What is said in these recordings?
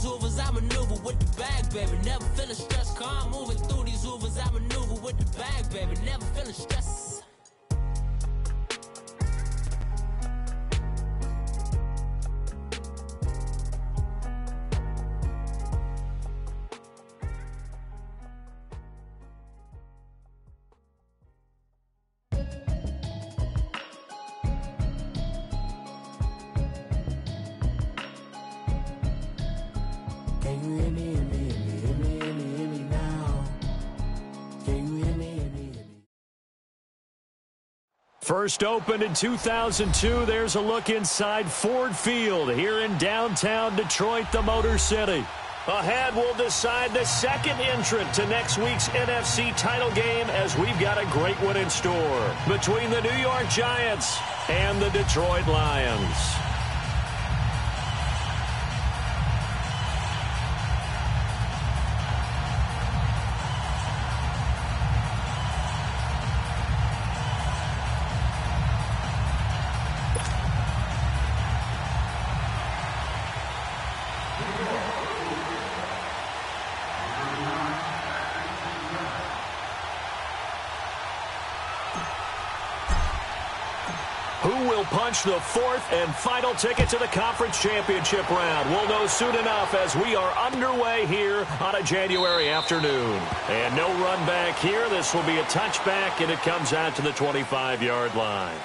Ubers, I maneuver with the bag, baby. Never feeling stressed, calm moving through these Ubers, I maneuver with the bag, baby. Never feeling stressed. Can you hear me, hear me, hear me, hear me, hear me, hear me now? Can you hear me, hear me, hear me? First opened in 2002, there's a look inside Ford Field here in downtown Detroit, the Motor City. Ahead, we'll decide the second entrant to next week's NFC title game as we've got a great one in store between the New York Giants and the Detroit Lions. Who will punch the fourth and final ticket to the conference championship round? We'll know soon enough as we are underway here on a January afternoon. And no run back here. This will be a touchback, and it comes out to the 25-yard line.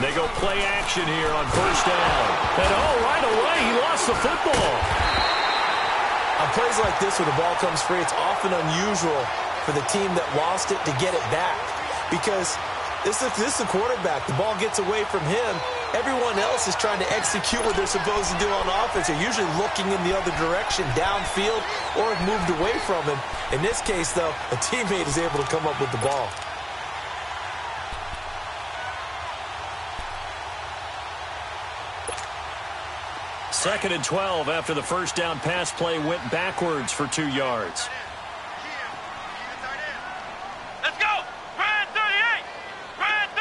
They go play action here on first down. And right away, he lost the football. On plays like this where the ball comes free, it's often unusual for the team that lost it to get it back. Because this is the quarterback. The ball gets away from him. Everyone else is trying to execute what they're supposed to do on offense. They're usually looking in the other direction, downfield, or have moved away from him. In this case, though, a teammate is able to come up with the ball. Second and 12 after the first down pass play went backwards for 2 yards. Let's go! Brand 38! Brand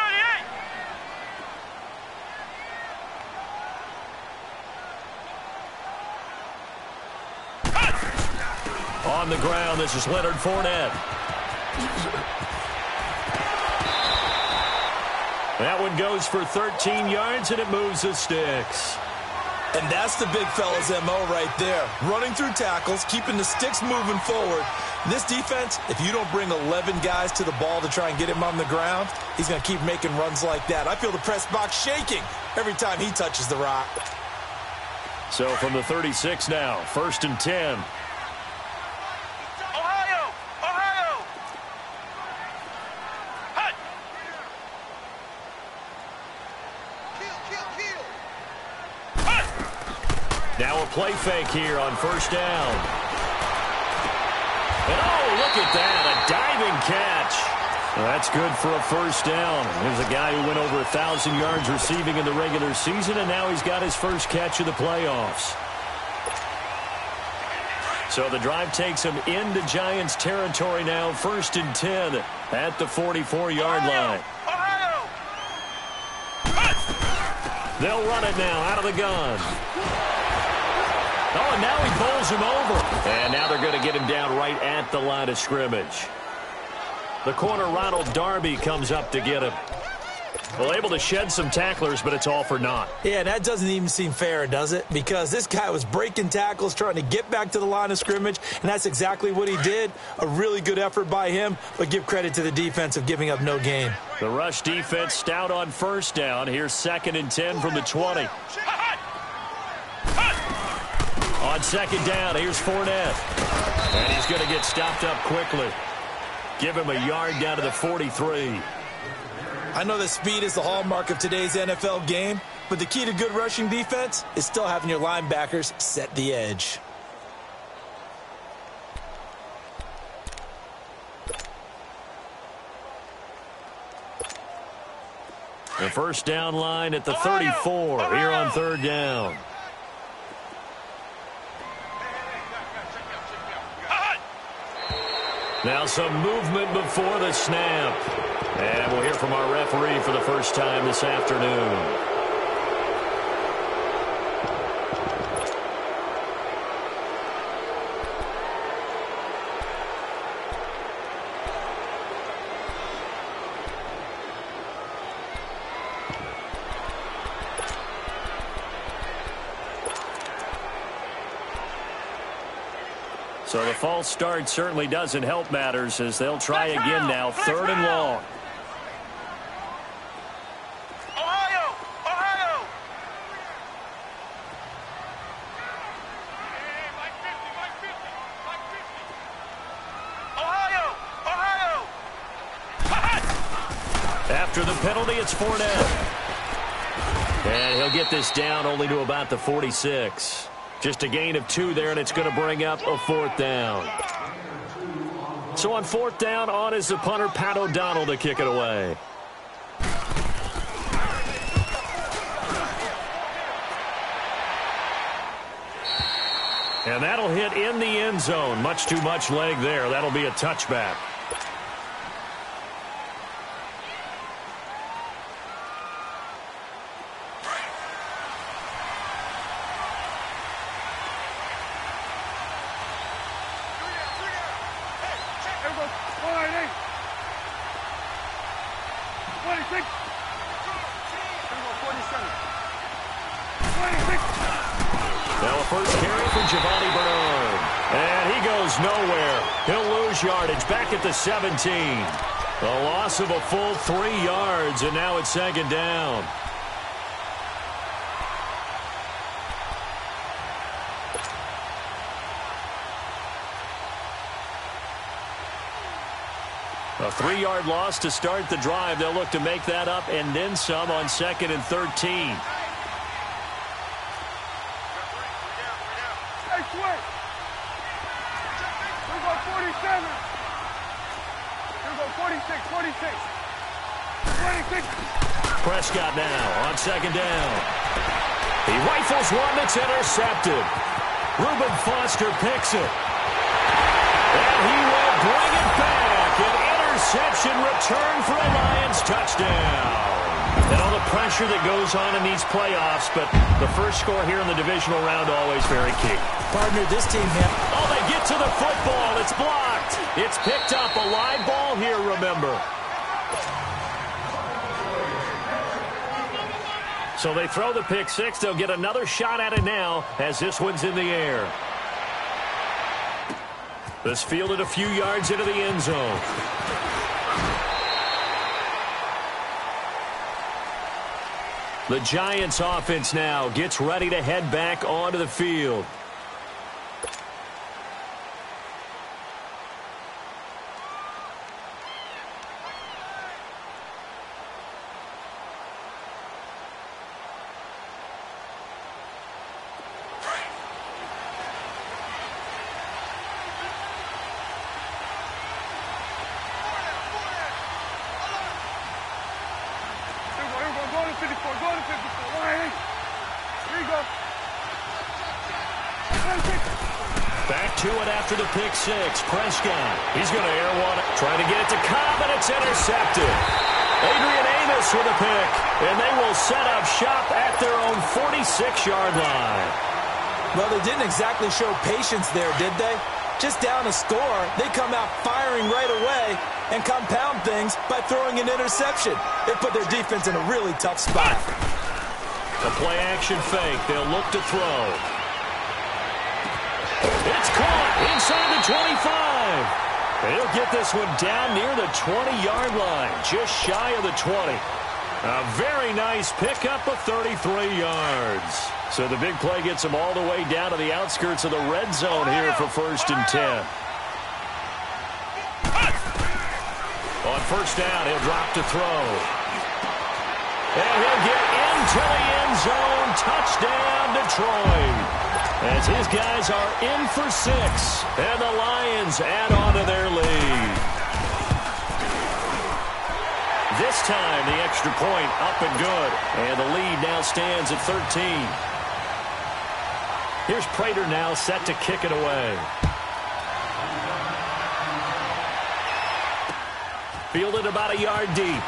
38! On the ground, this is Leonard Fournette. That one goes for 13 yards, and it moves the sticks. And that's the big fella's MO right there. Running through tackles, keeping the sticks moving forward. This defense, if you don't bring 11 guys to the ball to try and get him on the ground, he's going to keep making runs like that. I feel the press box shaking every time he touches the rock. So from the 36 now, first and 10. Now a play fake here on first down. And look at that, a diving catch. Well, that's good for a first down. Here's a guy who went over 1,000 yards receiving in the regular season, and now he's got his first catch of the playoffs. So the drive takes him into Giants territory now, first and 10 at the 44-yard line. They'll run it now out of the gun. And now he bowls him over. And now they're going to get him down right at the line of scrimmage. The corner, Ronald Darby, comes up to get him. Well, able to shed some tacklers, but it's all for naught. Yeah, that doesn't even seem fair, does it? Because this guy was breaking tackles, trying to get back to the line of scrimmage, and that's exactly what he did. A really good effort by him, but give credit to the defense of giving up no gain. The rush defense stout on first down. Here's second and 10 from the 20. On second down, here's Fournette. And he's going to get stopped up quickly. Give him a yard down to the 43. I know that speed is the hallmark of today's NFL game, but the key to good rushing defense is still having your linebackers set the edge. The first down line at the 34 here on third down. Now some movement before the snap. And we'll hear from our referee for the first time this afternoon. So the false start certainly doesn't help matters as they'll try again now, third and long. Ohio! Ohio! Ohio! Ohio! After the penalty, it's Fournette. And he'll get this down only to about the 46. Just a gain of 2 there, and it's going to bring up a fourth down. So on fourth down, on is the punter, Pat O'Donnell, to kick it away. And that'll hit in the end zone. Much too much leg there. That'll be a touchback. Now a first carry for Giovanni Bernard. And he goes nowhere. He'll lose yardage back at the 17. A loss of a full 3 yards, and now it's second down. A 3-yard loss to start the drive. They'll look to make that up and then some on second and 13. Prescott now on second down. He rifles one that's intercepted. Reuben Foster picks it. And he will bring it back. An interception return for a Lions touchdown. And all the pressure that goes on in these playoffs, but the first score here in the divisional round always very key. Partner, this team here. Oh, they get to the football. It's blocked. It's picked up. A live ball here, remember. So they throw the pick six. They'll get another shot at it now as this one's in the air. This fielded a few yards into the end zone. The Giants offense now gets ready to head back onto the field. Back to it after the pick six. Prescott, he's going to air one. Trying to get it to Cobb, and it's intercepted. Adrian Amos with a pick, and they will set up shop at their own 46-yard line. Well, they didn't exactly show patience there, did they? Just down a score, they come out firing right away and compound things by throwing an interception. It put their defense in a really tough spot. The play-action fake. They'll look to throw. It's caught inside the 25. They'll get this one down near the 20-yard line, just shy of the 20. A very nice pickup of 33 yards. So the big play gets them all the way down to the outskirts of the red zone here for 1st and 10. On first down, he'll drop to throw. And he'll get into the end zone. Touchdown, Detroit. As his guys are in for 6. And the Lions add on to their lead. This time, the extra point up and good. And the lead now stands at 13. Here's Prater now set to kick it away. Fielded about a yard deep.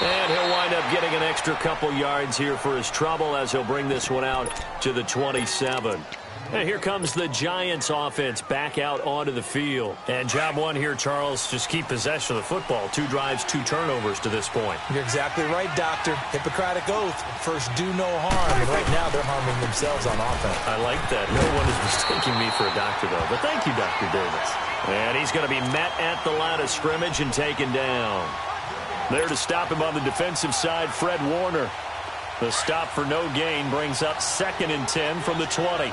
And he'll wind up getting an extra couple yards here for his trouble as he'll bring this one out to the 27. And here comes the Giants offense back out onto the field. And job one here, Charles, just keep possession of the football. 2 drives, 2 turnovers to this point. You're exactly right, Doctor. Hippocratic oath. First, do no harm. And right now, they're harming themselves on offense. I like that. No one is mistaking me for a doctor, though. But thank you, Dr. Davis. And he's going to be met at the line of scrimmage and taken down. There to stop him on the defensive side, Fred Warner. The stop for no gain brings up 2nd and 10 from the 20.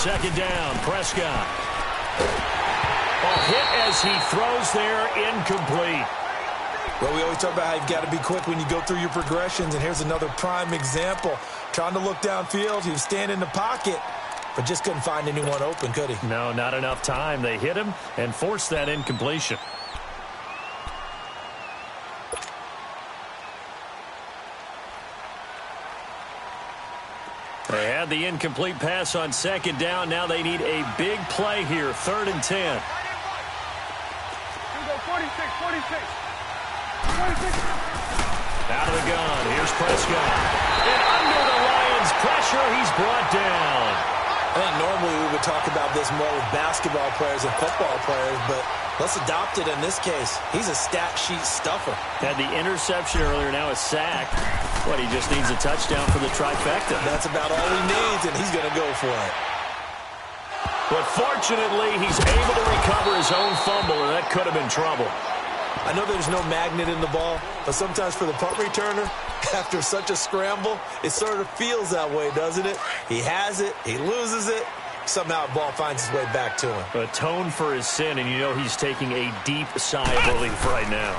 2nd down, Prescott. A hit as he throws there, incomplete. Well, we always talk about how you've got to be quick when you go through your progressions, and here's another prime example. Trying to look downfield, he was standing in the pocket, but just couldn't find anyone open, could he? No, not enough time. They hit him and forced that incompletion. They had the incomplete pass on 2nd down. Now they need a big play here. 3rd and 10. 46. Out of the gun. Here's Prescott. And under the Lions' pressure, he's brought down. I think normally we would talk about this more with basketball players and football players, but let's adopt it in this case. He's a stat sheet stuffer. Had the interception earlier, now a sack. What, he just needs a touchdown for the trifecta. That's about all he needs, and he's going to go for it. But fortunately, he's able to recover his own fumble, and that could have been trouble. I know there's no magnet in the ball, but sometimes for the punt returner, after such a scramble, it sort of feels that way, doesn't it? He has it, he loses it, somehow the ball finds its way back to him. Atone for his sin, and you know he's taking a deep sigh of relief right now.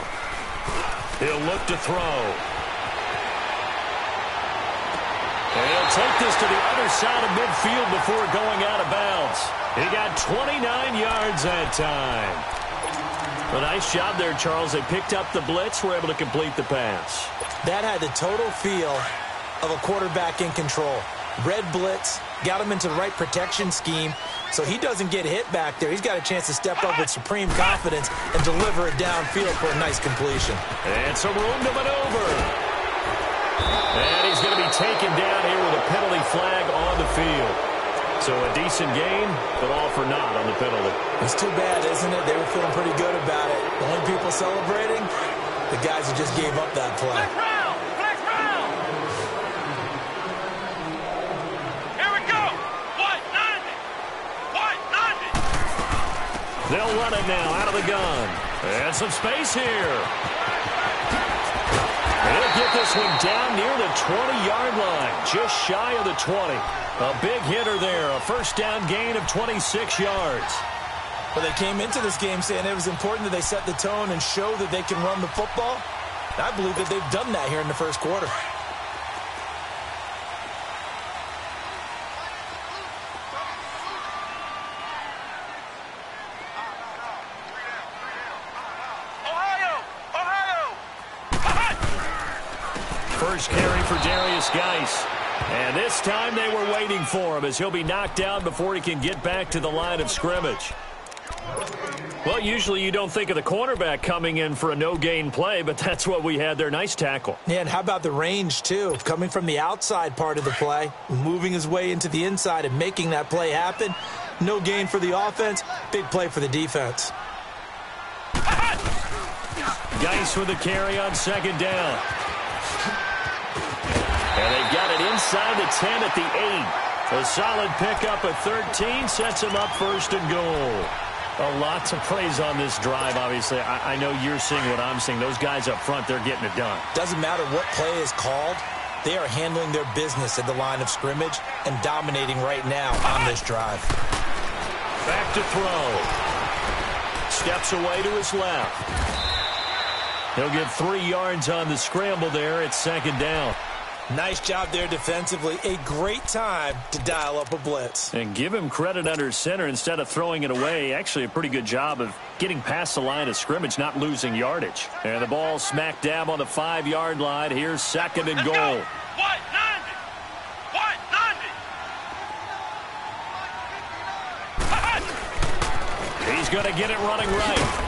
He'll look to throw. And he'll take this to the other side of midfield before going out of bounds. He got 29 yards that time. A nice job there, Charles. They picked up the blitz, were able to complete the pass. That had the total feel of a quarterback in control. Red blitz, got him into the right protection scheme, so he doesn't get hit back there. He's got a chance to step up with supreme confidence and deliver it downfield for a nice completion. And some room to maneuver. And he's going to be taken down here with a penalty flag on the field. So a decent gain, but all for naught on the penalty. It's too bad, isn't it? They were feeling pretty good about it. The only people celebrating, the guys who just gave up that play. Black round. Here we go. White 90. They'll run it now out of the gun. And some space here. He'll get this one down near the 20-yard line, just shy of the 20. A big hitter there, a first down gain of 26 yards. But they came into this game saying it was important that they set the tone and show that they can run the football. And I believe that they've done that here in the first quarter. First carry for Darius Geis. And this time they were waiting for him as he'll be knocked down before he can get back to the line of scrimmage. Well, usually you don't think of the cornerback coming in for a no-gain play, but that's what we had there. Nice tackle. Yeah, and how about the range, too? Coming from the outside part of the play, moving his way into the inside and making that play happen. No gain for the offense, big play for the defense. Geis with a carry on 2nd down. And they've got it inside the 10 at the 8. A solid pickup at 13 sets him up 1st and goal. A lot to praise on this drive, obviously. I know you're seeing what I'm seeing. Those guys up front, they're getting it done. Doesn't matter what play is called. They are handling their business at the line of scrimmage and dominating right now on this drive. Back to throw. Steps away to his left. He'll get 3 yards on the scramble there. It's second down. Nice job there defensively. A great time to dial up a blitz. And give him credit under center instead of throwing it away. Actually, a pretty good job of getting past the line of scrimmage, not losing yardage. And the ball smack dab on the 5-yard line. Here's second and goal. What? 90. What? 90. He's going to get it running right.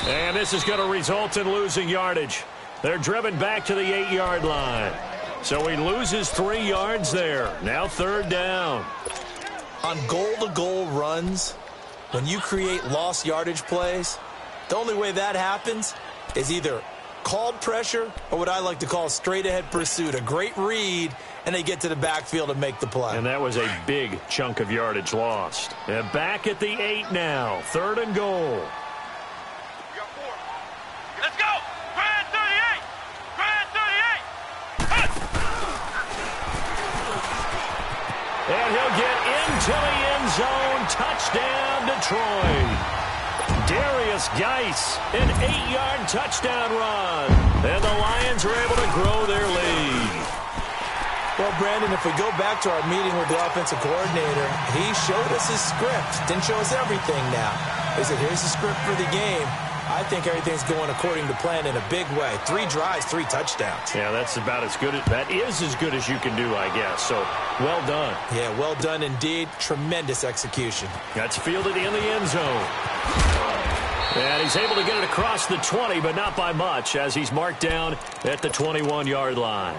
And this is going to result in losing yardage. They're driven back to the 8-yard line. So he loses 3 yards there. Now third down. On goal-to-goal runs, when you create lost yardage plays, the only way that happens is either called pressure or what I like to call straight-ahead pursuit. A great read, and they get to the backfield and make the play. And that was a big chunk of yardage lost. And back at the 8 now. Third and goal. Let's go. Grand 38. Grand 38. And he'll get into the end zone. Touchdown, Detroit. Darius Geis, an 8-yard touchdown run. And the Lions are able to grow their lead. Well, Brandon, if we go back to our meeting with the offensive coordinator, he showed us his script. Didn't show us everything now. He said, here's the script for the game. I think everything's going according to plan in a big way. 3 drives, 3 touchdowns. Yeah, that's about as good. That is as good as you can do, I guess. So, well done. Yeah, well done indeed. Tremendous execution. That's fielded in the end zone. And he's able to get it across the 20, but not by much, as he's marked down at the 21-yard line.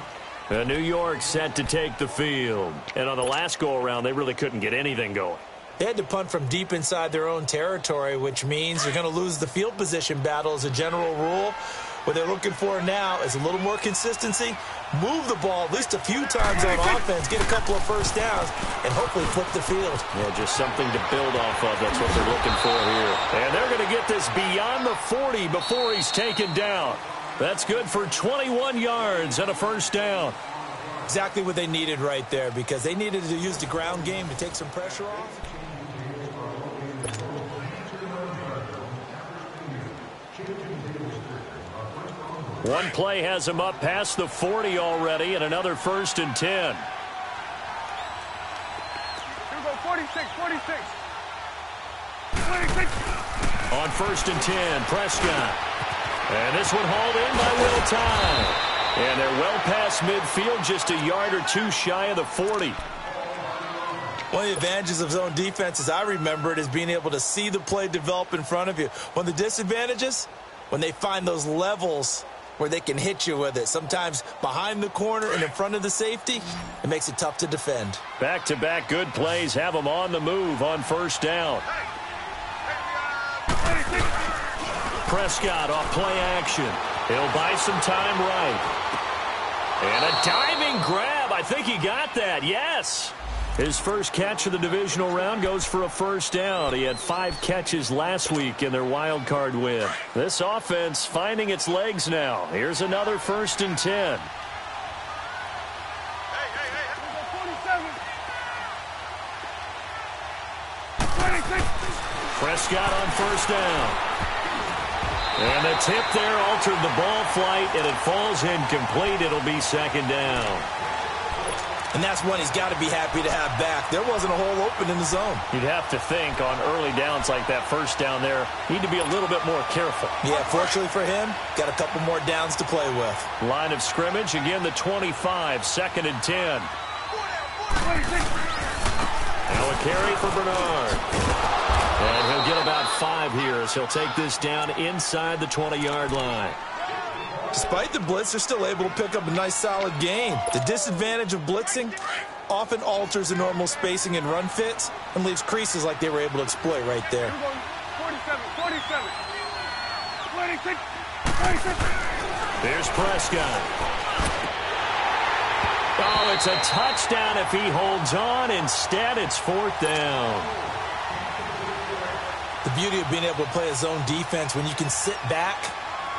New York set to take the field. And on the last go-around, they really couldn't get anything going. They had to punt from deep inside their own territory, which means you're going to lose the field position battle as a general rule. What they're looking for now is a little more consistency, move the ball at least a few times on offense, get a couple of first downs, and hopefully flip the field. Yeah, just something to build off of. That's what they're looking for here. And they're going to get this beyond the 40 before he's taken down. That's good for 21 yards and a first down. Exactly what they needed right there, because they needed to use the ground game to take some pressure off. One play has him up past the 40 already, and another 1st and 10. Here we go, 46, 46. 26. On 1st and 10, Prescott. And this one hauled in by Will Tye. And they're well past midfield, just a yard or 2 shy of the 40. One of the advantages of zone defense, as I remember it, is being able to see the play develop in front of you. One of the disadvantages, when they find those levels where they can hit you with it. Sometimes behind the corner and in front of the safety, it makes it tough to defend. Back-to-back good plays have them on the move on 1st down. Prescott off play action. He'll buy some time right. And a diving grab. I think he got that. Yes. His first catch of the divisional round goes for a first down. He had 5 catches last week in their wild card win. This offense finding its legs now. Here's another 1st and 10. Prescott on 1st down. And the tip there altered the ball flight, and it falls incomplete. It'll be 2nd down. And that's one he's got to be happy to have back. There wasn't a hole open in the zone. You'd have to think on early downs like that 1st down there, need to be a little bit more careful. Yeah, fortunately for him, got a couple more downs to play with. Line of scrimmage, again the 25, 2nd and 10. Now a carry for Bernard. And he'll get about 5 here as he'll take this down inside the 20-yard line. Despite the blitz, they're still able to pick up a nice, solid gain. The disadvantage of blitzing often alters the normal spacing and run fits and leaves creases like they were able to exploit right there. 47, 47, 26, 26. Here's Prescott. Oh, it's a touchdown if he holds on. Instead, it's 4th down. The beauty of being able to play a zone defense when you can sit back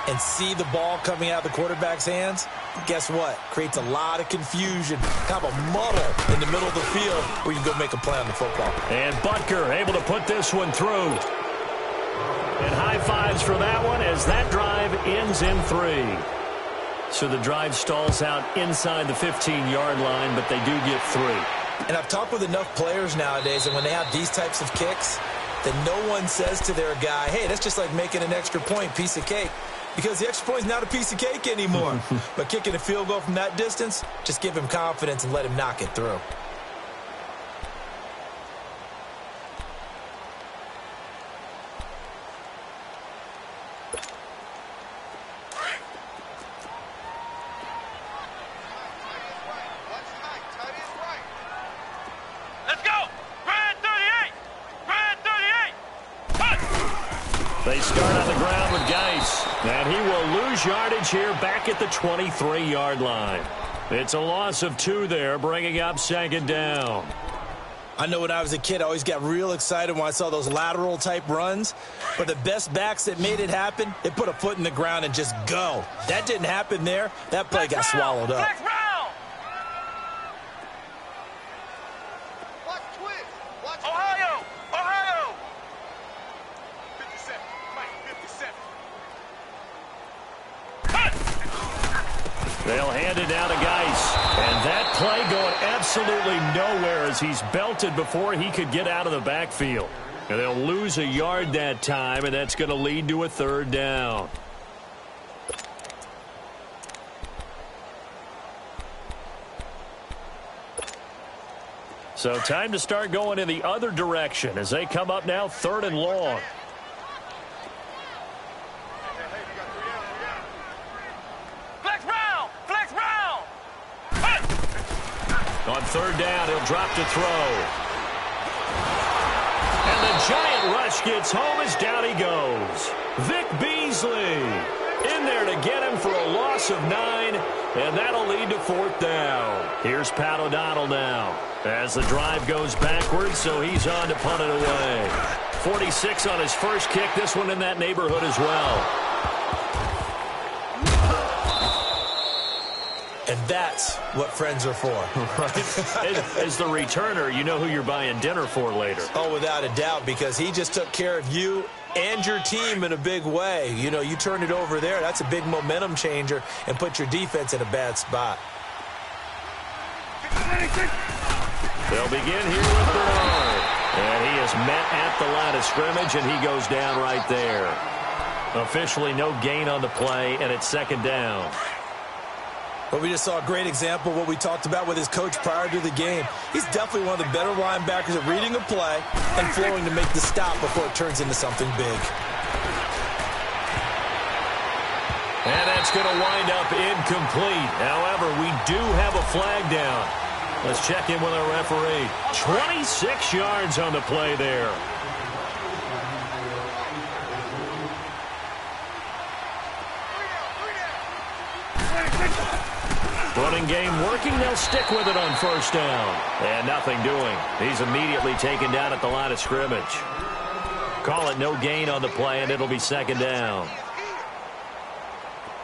and see the ball coming out of the quarterback's hands, guess what? Creates a lot of confusion, kind of a muddle in the middle of the field where you can go make a play on the football. And Butker able to put this one through. And high fives for that one as that drive ends in 3. So the drive stalls out inside the 15-yard line, but they do get 3. And I've talked with enough players nowadays, and when they have these types of kicks, that no one says to their guy, hey, that's just like making an extra point, piece of cake. Because the extra point is not a piece of cake anymore. But kicking a field goal from that distance, just give him confidence and let him knock it through. They start on the ground with Geis, and he will lose yardage here back at the 23-yard line. It's a loss of 2 there, bringing up 2nd down. I know when I was a kid, I always got real excited when I saw those lateral-type runs. But the best backs that made it happen, they put a foot in the ground and just go. That didn't happen there. That play got swallowed up. They'll hand it down to Geis. And that play going absolutely nowhere as he's belted before he could get out of the backfield. And they'll lose a yard that time, and that's going to lead to a 3rd down. So time to start going in the other direction as they come up now 3rd and long. On 3rd down, he'll drop to throw. And the giant rush gets home as down he goes. Vic Beasley in there to get him for a loss of 9, and that'll lead to 4th down. Here's Pat O'Donnell now as the drive goes backwards, so he's on to punt it away. 46 on his first kick, this one in that neighborhood as well. And that's what friends are for. Right. As the returner, you know who you're buying dinner for later. Oh, without a doubt, because he just took care of you and your team in a big way. You know, you turn it over there, that's a big momentum changer and put your defense in a bad spot. They'll begin here with Bernard. And he is met at the line of scrimmage, and he goes down right there. Officially no gain on the play, and it's 2nd down. But we just saw a great example of what we talked about with his coach prior to the game. He's definitely one of the better linebackers at reading a play and flowing to make the stop before it turns into something big. And that's going to wind up incomplete. However, we do have a flag down. Let's check in with our referee. 26 yards on the play there. Running game working. They'll stick with it on 1st down. And nothing doing. He's immediately taken down at the line of scrimmage. Call it no gain on the play, and it'll be 2nd down.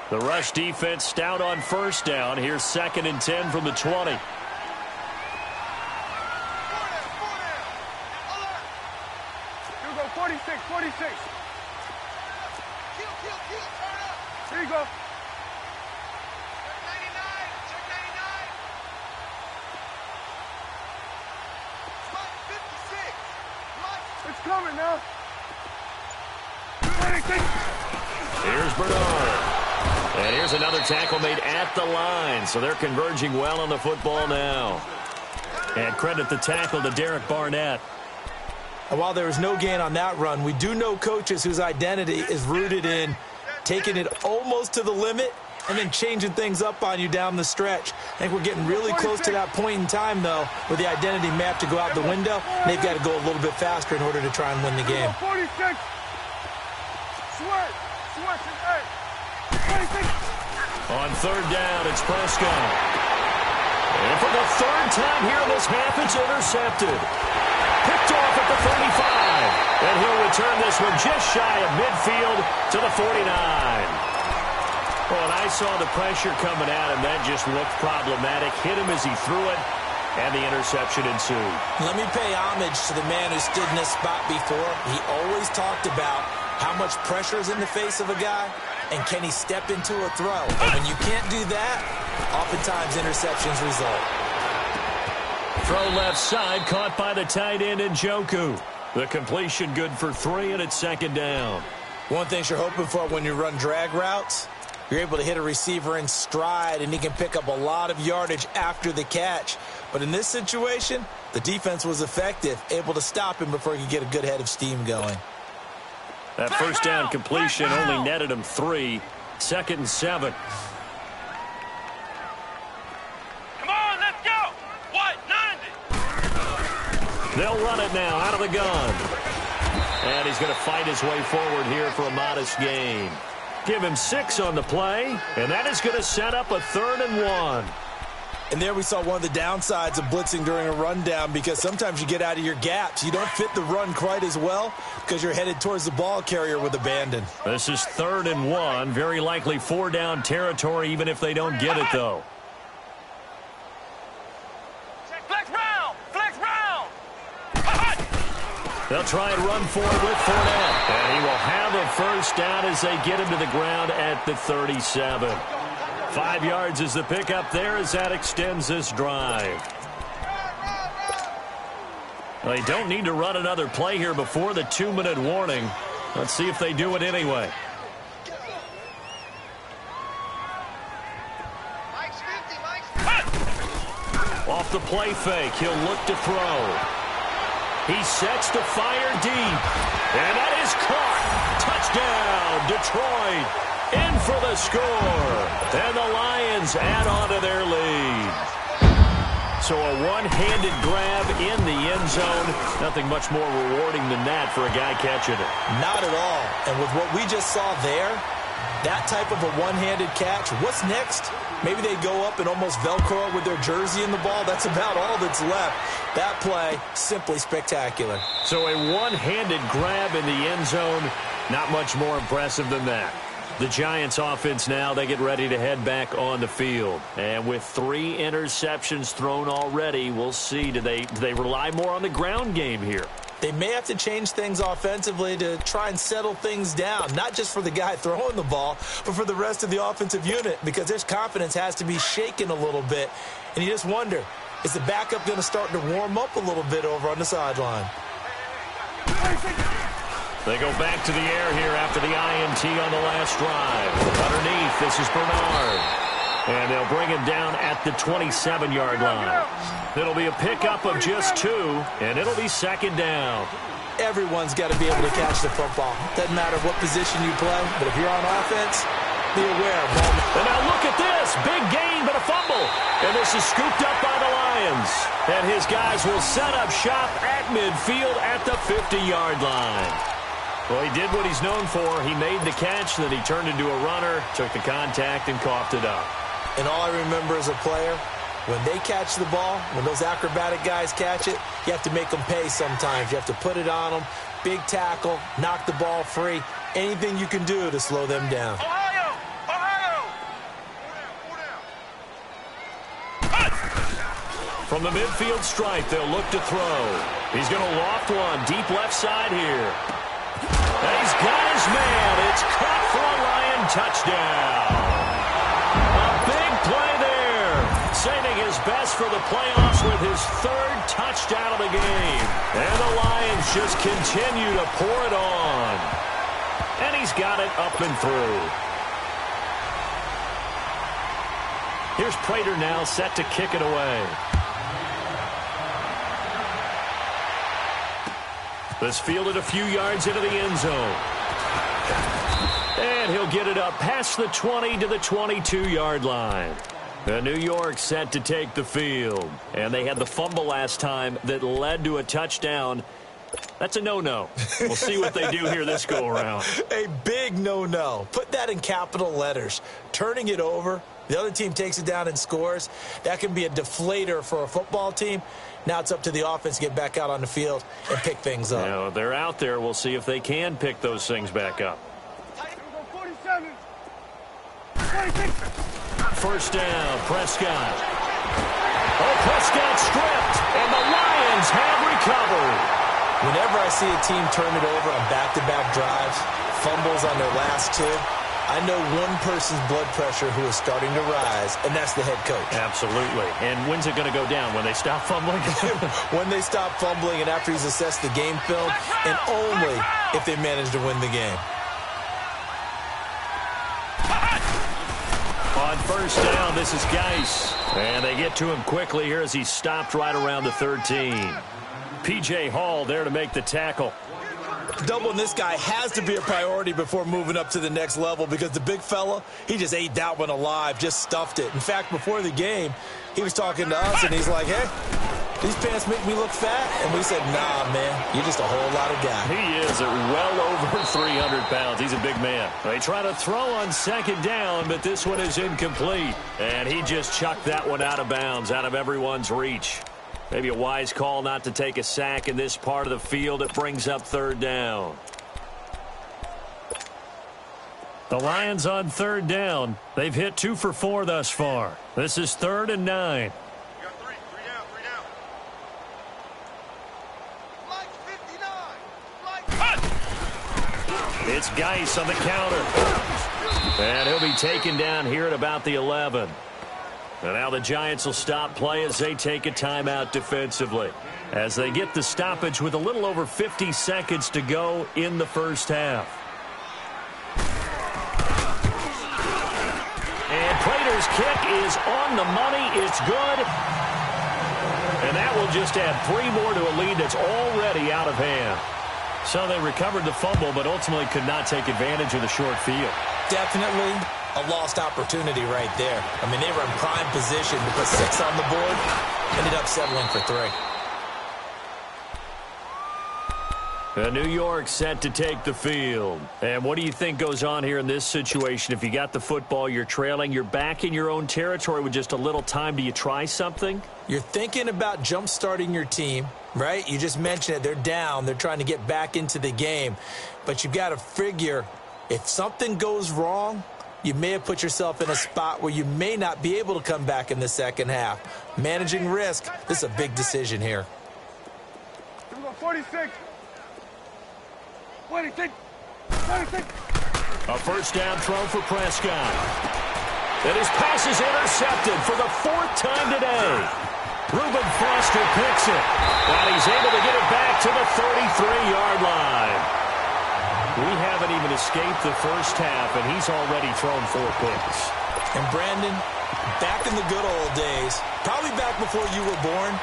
The rush defense stout on 1st down. Here's 2nd and 10 from the 20. You go 46, 46. Here you go. It's coming now. Here's Bernard. And here's another tackle made at the line. So they're converging well on the football now. And credit the tackle to Derek Barnett. And while there was no gain on that run, we do know coaches whose identity is rooted in taking it almost to the limit and then changing things up on you down the stretch. I think we're getting really close to that point in time, though, where the identity map to go out the window, and they've got to go a little bit faster in order to try and win the game. 46. Sweat. Sweat. Hey. 46. On 3rd down, it's Prescott. And for the 3rd time here in this half, it's intercepted. Picked off at the 35. And he'll return this one just shy of midfield to the 49. Well, and I saw the pressure coming at him. That just looked problematic. Hit him as he threw it, and the interception ensued. Let me pay homage to the man who stood in this spot before. He always talked about how much pressure is in the face of a guy, and can he step into a throw. And when you can't do that, oftentimes interceptions result. Throw left side, caught by the tight end Njoku. The completion good for 3, and it's second down. One thing you're hoping for when you run drag routes, you're able to hit a receiver in stride, and he can pick up a lot of yardage after the catch. But in this situation, the defense was effective, able to stop him before he could get a good head of steam going. That first down completion only netted him 3. 2nd and 7. Come on, let's go. What, 90? They'll run it now out of the gun. And he's going to fight his way forward here for a modest gain. Give him 6 on the play, and that is going to set up a 3rd and 1. And there we saw one of the downsides of blitzing during a rundown, because sometimes you get out of your gaps. You don't fit the run quite as well because you're headed towards the ball carrier with abandon. This is 3rd and 1. Very likely 4-down territory, even if they don't get it, though. Flex round. Flex round. They'll try and run for it with Fournette. And he will have a first down as they get him to the ground at the 37. 5 yards is the pickup there as that extends this drive. Well, they don't need to run another play here before the 2-minute warning. Let's see if they do it anyway. Off the play fake, he'll look to throw. He sets to fire deep. And that is caught. Touchdown, Detroit. In for the score. And the Lions add on to their lead. So a one-handed grab in the end zone. Nothing much more rewarding than that for a guy catching it. Not at all. And with what we just saw there, that type of a one-handed catch, what's next? Maybe they go up and almost Velcro with their jersey in the ball. That's about all that's left. That play, simply spectacular. So a one-handed grab in the end zone, not much more impressive than that. The Giants offense now, they get ready to head back on the field. And with 3 interceptions thrown already, we'll see, do they rely more on the ground game here? They may have to change things offensively to try and settle things down, not just for the guy throwing the ball, but for the rest of the offensive unit, because their confidence has to be shaken a little bit. And you just wonder, is the backup going to start to warm up a little bit over on the sideline? They go back to the air here after the INT on the last drive. Underneath, this is Bernard. And they'll bring him down at the 27-yard line. It'll be a pickup of just 2, and it'll be 2nd down. Everyone's got to be able to catch the football. Doesn't matter what position you play, but if you're on offense, be aware. And now look at this. Big gain, but a fumble. And this is scooped up by the Lions. And his guys will set up shop at midfield at the 50-yard line. Well, he did what he's known for. He made the catch, then he turned into a runner, took the contact, and coughed it up. And all I remember as a player, when they catch the ball, when those acrobatic guys catch it, you have to make them pay sometimes. You have to put it on them, big tackle, knock the ball free, anything you can do to slow them down. Ohio! Ohio! From the midfield stripe, they'll look to throw. He's going to loft one, deep left side here. And he's got his man. It's caught for a Lion touchdown. A big play there. Saving his best for the playoffs with his 3rd touchdown of the game. And the Lions just continue to pour it on. And he's got it up and through. Here's Prater now set to kick it away. This fielded a few yards into the end zone. And he'll get it up past the 20 to the 22-yard line. The New York set to take the field. And they had the fumble last time that led to a touchdown. That's a no-no. We'll see what they do here this go-around. A big no-no. Put that in capital letters. Turning it over, the other team takes it down and scores. That can be a deflator for a football team. Now it's up to the offense to get back out on the field and pick things up. You know, they're out there. We'll see if they can pick those things back up. First down, Prescott. Oh, Prescott stripped, and the Lions have recovered. Whenever I see a team turn it over on back-to-back drives, fumbles on their last two, I know one person's blood pressure who is starting to rise, and that's the head coach. Absolutely. And when's it going to go down? When they stop fumbling? When they stop fumbling and after he's assessed the game film, and only if they manage to win the game. On first down, this is Geis. And they get to him quickly here as he's stopped right around the 13. P.J. Hall there to make the tackle. Doubling this guy has to be a priority before moving up to the next level because the big fella, he just ate that one alive, just stuffed it. In fact, before the game, he was talking to us, and he's like, hey, these pants make me look fat. And we said, nah, man, you're just a whole lot of guy. He is at well over 300 pounds. He's a big man. They try to throw on second down, but this one is incomplete. And he just chucked that one out of bounds, out of everyone's reach. Maybe a wise call not to take a sack in this part of the field. It brings up third down. The Lions on third down. They've hit 2 for 4 thus far. This is 3rd and 9. You got three down. Like 59. It's Geis on the counter. And he'll be taken down here at about the 11. And now the Giants will stop play as they take a timeout defensively. As they get the stoppage with a little over 50 seconds to go in the first half. And Prater's kick is on the money. It's good. And that will just add 3 more to a lead that's already out of hand. So they recovered the fumble, but ultimately could not take advantage of the short field. Definitely a lost opportunity right there. I mean, they were in prime position to put 6 on the board, ended up settling for 3. New York set to take the field. And what do you think goes on here in this situation? If you got the football, you're trailing, you're back in your own territory with just a little time. Do you try something? You're thinking about jump-starting your team, right? You just mentioned it. They're down. They're trying to get back into the game. But you've got to figure if something goes wrong, you may have put yourself in a spot where you may not be able to come back in the second half. Managing risk, this is a big decision here. Here we go, 46. 26. A first down throw for Prescott. And his pass is intercepted for the 4th time today. Reuben Foster picks it. And he's able to get it back to the 33-yard line. We haven't even escaped the first half, and he's already thrown 4 picks. And Brandon, back in the good old days, probably back before you were born,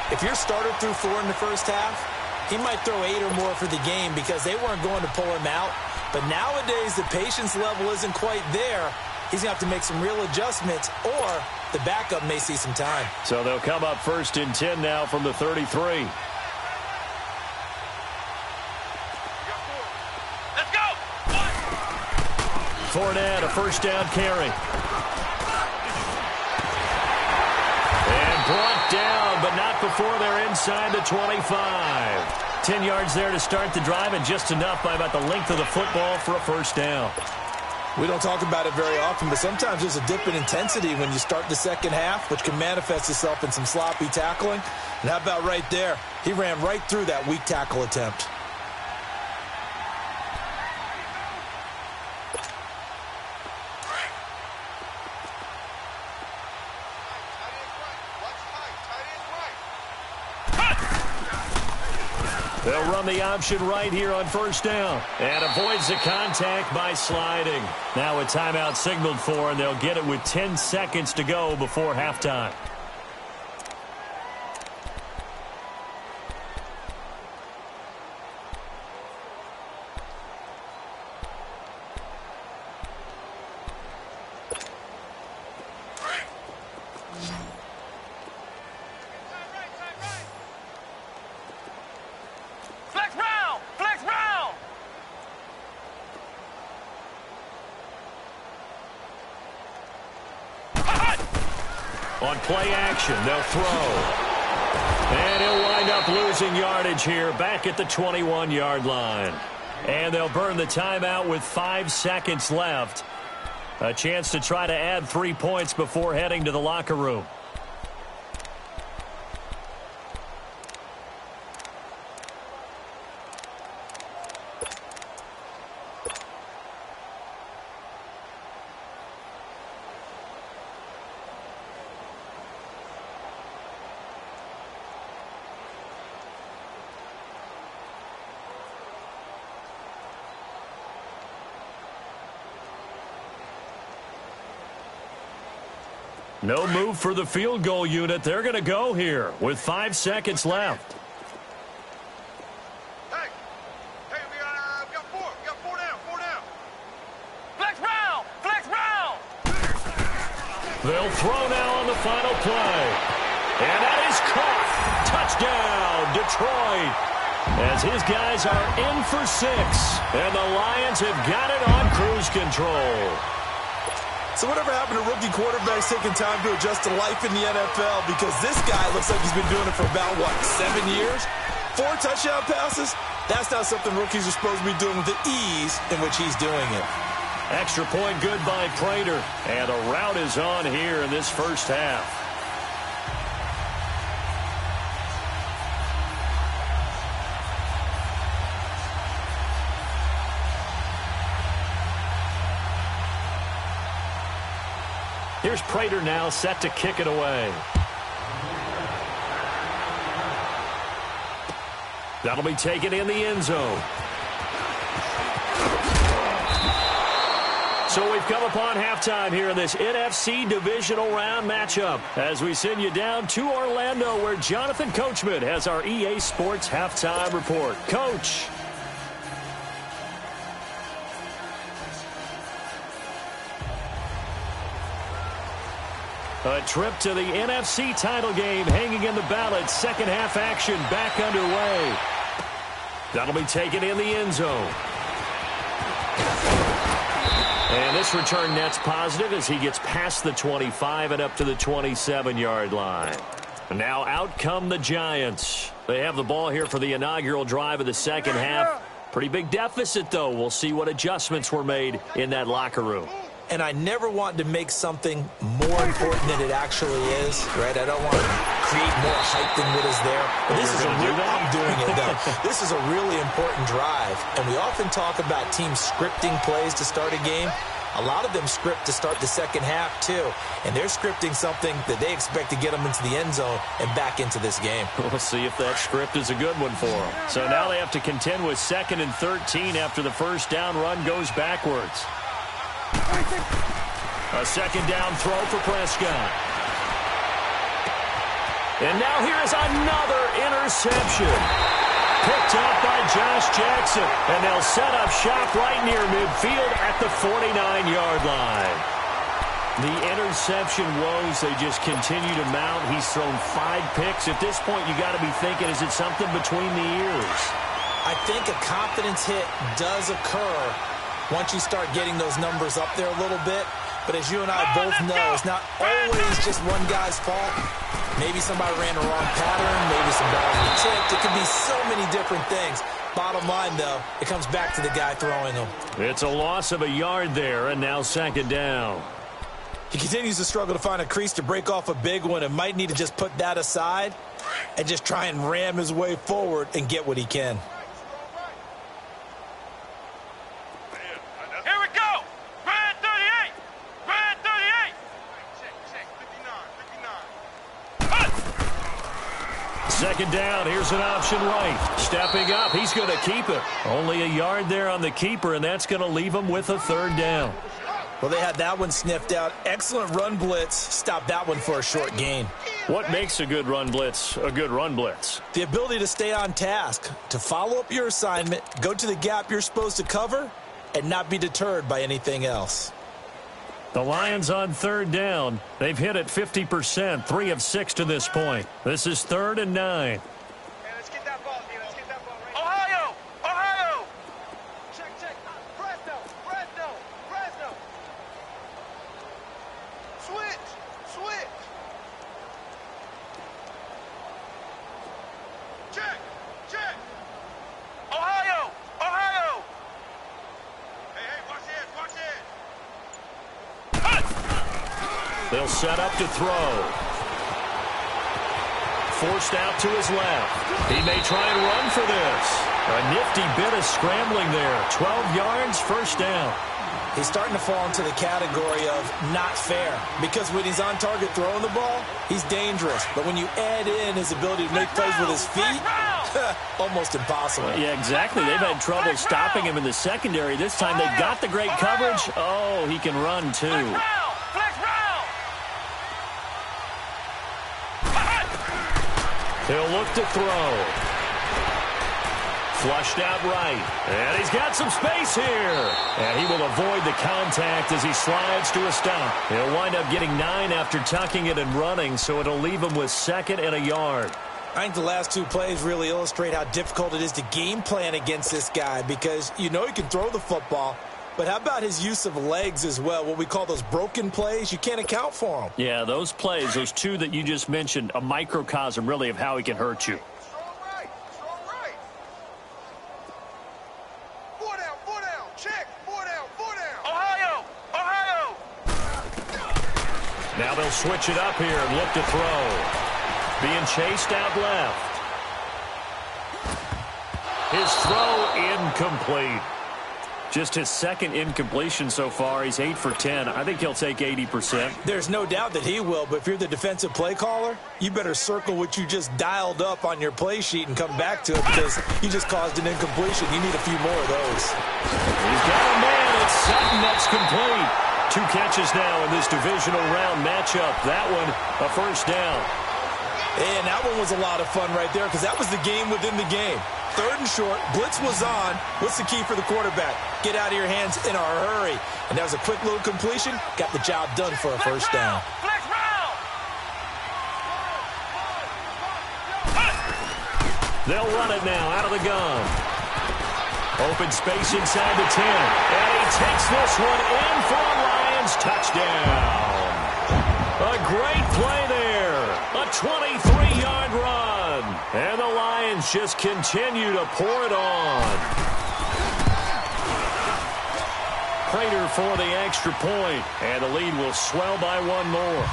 if your starter threw 4 in the first half, he might throw 8 or more for the game because they weren't going to pull him out. But nowadays, the patience level isn't quite there. He's going to have to make some real adjustments, or the backup may see some time. So they'll come up 1st and 10 now from the 33. Fournette, a first down carry. And brought down, but not before they're inside the 25. 10 yards there to start the drive, and just enough by about the length of the football for a first down. We don't talk about it very often, but sometimes there's a dip in intensity when you start the second half, which can manifest itself in some sloppy tackling. And how about right there? He ran right through that weak tackle attempt. They'll run the option right here on first down. And avoids the contact by sliding. Now a timeout signaled for, and they'll get it with 10 seconds to go before halftime. On play action, they'll throw. And he'll wind up losing yardage here back at the 21-yard line. And they'll burn the timeout with 5 seconds left. A chance to try to add 3 points before heading to the locker room. No move for the field goal unit. They're going to go here with 5 seconds left. Hey, we got 4. We got 4 down. 4 down. Flex round. Flex round. They'll throw now on the final play. And that is caught. Touchdown, Detroit. As his guys are in for 6. And the Lions have got it on cruise control. So whatever happened to rookie quarterbacks taking time to adjust to life in the NFL? Because this guy looks like he's been doing it for about, 7 years? 4 touchdown passes? That's not something rookies are supposed to be doing with the ease in which he's doing it. Extra point good by Prater. And a rout is on here in this first half. Here's Prater now set to kick it away. That'll be taken in the end zone. So we've come upon halftime here in this NFC divisional round matchup as we send you down to Orlando where Jonathan Coachman has our EA Sports halftime report. Coach. A trip to the NFC title game hanging in the balance. Second half action back underway. That'll be taken in the end zone. And this return net's positive as he gets past the 25 and up to the 27-yard line. Now out come the Giants. They have the ball here for the inaugural drive of the second half. Pretty big deficit, though. We'll see what adjustments were made in that locker room. And I never want to make something more important than it actually is, right? I don't want to create more hype than what is there. But this is I'm doing it, though. This is a really important drive. And we often talk about teams scripting plays to start a game. A lot of them script to start the second half, too. And they're scripting something that they expect to get them into the end zone and back into this game. We'll see if that script is a good one for them. So now they have to contend with 2nd and 13 after the first down run goes backwards. A second down throw for Prescott. And now here's another interception. Picked up by Josh Jackson. And they'll set up shop right near midfield at the 49-yard line. The interception woes, they just continue to mount. He's thrown 5 picks. At this point, you got to be thinking, is it something between the ears? I think a confidence hit does occur once you start getting those numbers up there a little bit. But as you and I both know, it's not always just one guy's fault. Maybe somebody ran the wrong pattern. Maybe some balls were tipped. It could be so many different things. Bottom line, though, it comes back to the guy throwing them. It's a loss of a yard there, and now second down. He continues to struggle to find a crease to break off a big one and might need to just put that aside and just try and ram his way forward and get what he can. Here we go. Red 38. Red 38. Check. 59. Second down, here's an option right. Stepping up, he's going to keep it. Only a yard there on the keeper, and that's going to leave him with a third down. Well, they had that one sniffed out. Excellent run blitz. Stopped that one for a short gain. What makes a good run blitz a good run blitz? The ability to stay on task, to follow up your assignment, go to the gap you're supposed to cover, and not be deterred by anything else. The Lions on third down. They've hit it 50%, 3 of 6 to this point. This is 3rd and 9. Hey, let's get that ball, D. Let's get that ball right. Ohio! Ohio! Check. Fresno! Switch! Check! Ohio! Hey, watch it! They'll set up to throw. Forced out to his left. He may try and run for this. A nifty bit of scrambling there. 12 yards, first down. He's starting to fall into the category of not fair, because when he's on target throwing the ball, he's dangerous. But when you add in his ability to make plays with his feet, almost impossible. Yeah, exactly. They've had trouble stopping him in the secondary. This time they've got the great coverage. Oh, he can run too. He'll look to throw. Flushed out right. And he's got some space here. And he will avoid the contact as he slides to a stop. He'll wind up getting 9 after tucking it and running, so it'll leave him with 2nd and a yard. I think the last 2 plays really illustrate how difficult it is to game plan against this guy, because you know he can throw the football, but how about his use of legs as well? What we call those broken plays, you can't account for them. Yeah, those plays, those 2 that you just mentioned, a microcosm really of how he can hurt you. Now they'll switch it up here and look to throw. Being chased out left. His throw incomplete. Just his 2nd incompletion so far. He's 8 for 10. I think he'll take 80%. There's no doubt that he will, but if you're the defensive play caller, you better circle what you just dialed up on your play sheet and come back to it, because you just caused an incompletion. You need a few more of those. He's got a man. It's Sutton. That's complete. 2 catches now in this divisional round matchup. That one, a first down. And that one was a lot of fun right there, because that was the game within the game. 3rd and short, blitz was on. What's the key for the quarterback? Get out of your hands in a hurry. And that was a quick little completion. Got the job done for a first down. They'll run it now out of the gun. Open space inside the 10. And he takes this one in for a Lions touchdown. A great play there. A 23-yard run. And the Lions just continue to pour it on. Prater for the extra point. And the lead will swell by 1 more.